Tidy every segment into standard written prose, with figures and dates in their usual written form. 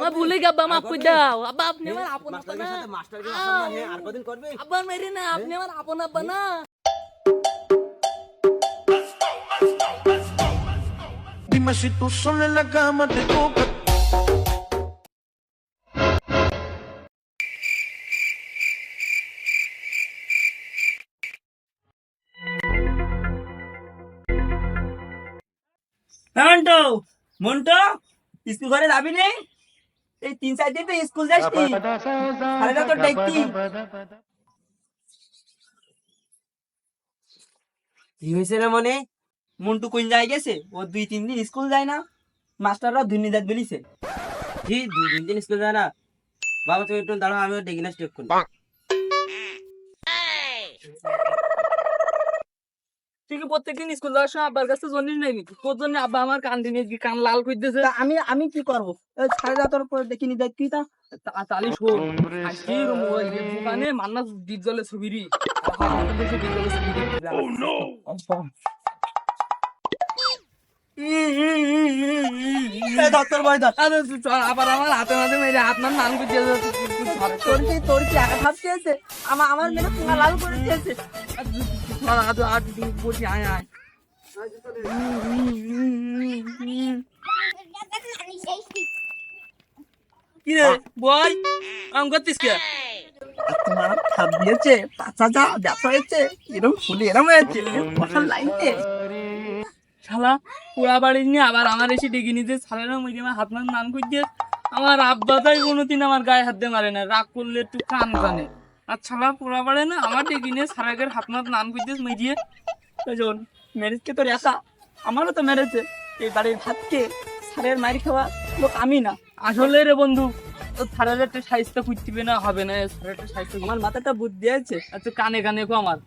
আমার ভুলে গিয়ে আব্বা মাফ করে দাও আব্বা আপনি আমার আপন আব্বা না মাস্টারকে আসল না আর কদিন করবে আব্বা মেরে না আপনি আমার আপন আব্বা না Dime si tú sola en la cama te toca. Montu Montu school ঘরে যাবি নে এই 3-4 দিন তো স্কুল যাস নি আরে না তো দেখতি কি হয়েছে রে মনে মন্টু কোন জায়গায় গেছে ও 2-3 দিন স্কুল যায় না মাস্টাররা ধুনি দাঁত বলিছে কি 2-3 দিন স্কুল যায় না বাবা তুমি একটু দাঁড়াও আমি ডেকে না স্টেপ করি ঠিক প্রত্যেকদিন স্কুল যাওয়ার সময় আব্বার কাছে জন্যই নাই তোর জন্য আব্বা আমার কান দিনে কান লাল করে দিয়েছে আমি কি করব সাড়ে রাতের পর দেখিনি দেখ তুই তা তালি শোন আজকে দোকানে মান্না ডিপ জলে ছবিরি দত্তর ভাই দত্ত আবার আমার হাতে মাঝে মেরে হাত নাম নান করে দিয়েছে তোর কি একা ভাব চেয়েছে আমার মেয়ে পুঙ্গা লাল করে দিয়েছে আর বলছি আয় আয় কি রে বল আম করতিস কে তোমার খাপ দিয়েছে পাঁচা যা ব্যথা হয়েছে এরকম ফুলে এরকম হয়েছে বসার লাইনে শালা পুরা বাড়ি নিয়ে আবার আমার এসে ডেকে নিতে শালারা মুখে আমার হাত নাম নান করে দিয়ে আমার আব্বা তাই কোনোদিন আমার গায়ে হাত দিয়ে মারে না রাগ করলে একটু কান জানে আর শালা পুরা বাড়ে না আমার ডেকে নিয়ে সারাগের হাত নাম নান করে দিয়ে মেরিয়ে জন মেরেজকে তোর একা আমারও তো মেরেছে এই বাড়ির ভাতকে সারের মারি খাওয়া লোক আমি না আসলে রে বন্ধু তোর থারের একটা সাইজটা খুঁজতে না হবে না সারের একটা সাইজ আমার মাথাটা বুদ্ধি আছে আচ্ছা কানে কানে কো আমার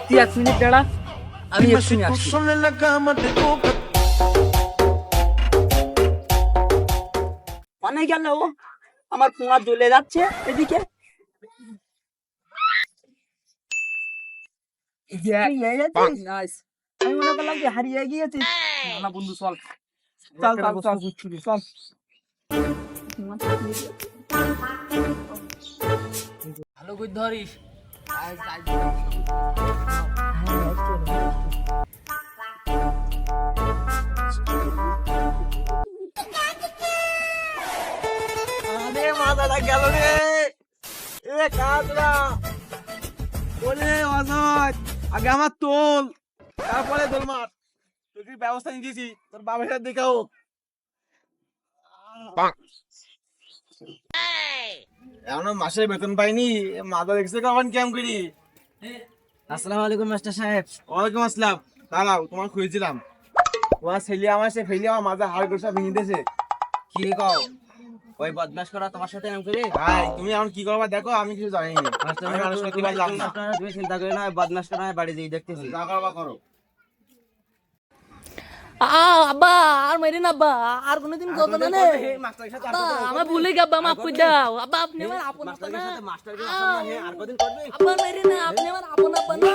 তুই 1 মিনিট দাঁড়া আমি Dime si এক্ষুনি tú আসছি sola en la cama te toca. অনেক গেল ও আমার পুঙা জ্বলে যাচ্ছে এদিকে হারিয়ে গেছিস? নাইস আমি মনে করলাম যে হারিয়ে গিয়েছিস না বন্ধু চল চল চল চল চল ভালো করে ধরিস আরে মাথাটা গেল রে এ কাজরা বলে অজয় আগে আমার তোল তারপরে তোর মার তোর কি ব্যবস্থা নিয়েছি তোর বাবার সাথে দেখাও এখনো মাসের বেতন পাইনি মাথা দেখছে কখন কেমন করি আসসালামু আলাইকুম মাস্টার সাহেব ওয়ালাইকুম আসসালাম দাঁড়াও তোমার খুঁজছিলাম তোমার ছেলে আমার সে ফেলে আমার মাথা হাড় গোসা ভেঙে দিয়েছে কি কও ওই বদমাশ করা তোমার সাথে এমন করে ভাই তুমি এখন কি করবা দেখো আমি কিছু জানি না আমি মানুষ করতে পারলাম না তুমি চিন্তা করে না বদমাশ করা বাড়ি দিয়ে দেখতেছি যা করবা করো আব্বা আর মেরে না আব্বা আর কোনোদিন কত না নে আব্বা আমার ভুলে গিয়ে আব্বা মাফ করে দাও আব্বা আপনি আমার আপন আব্বা না মাস্টারকে আসল না আর কদিন করবে আব্বা মেরে না আপনি আমার আপন আব্বা না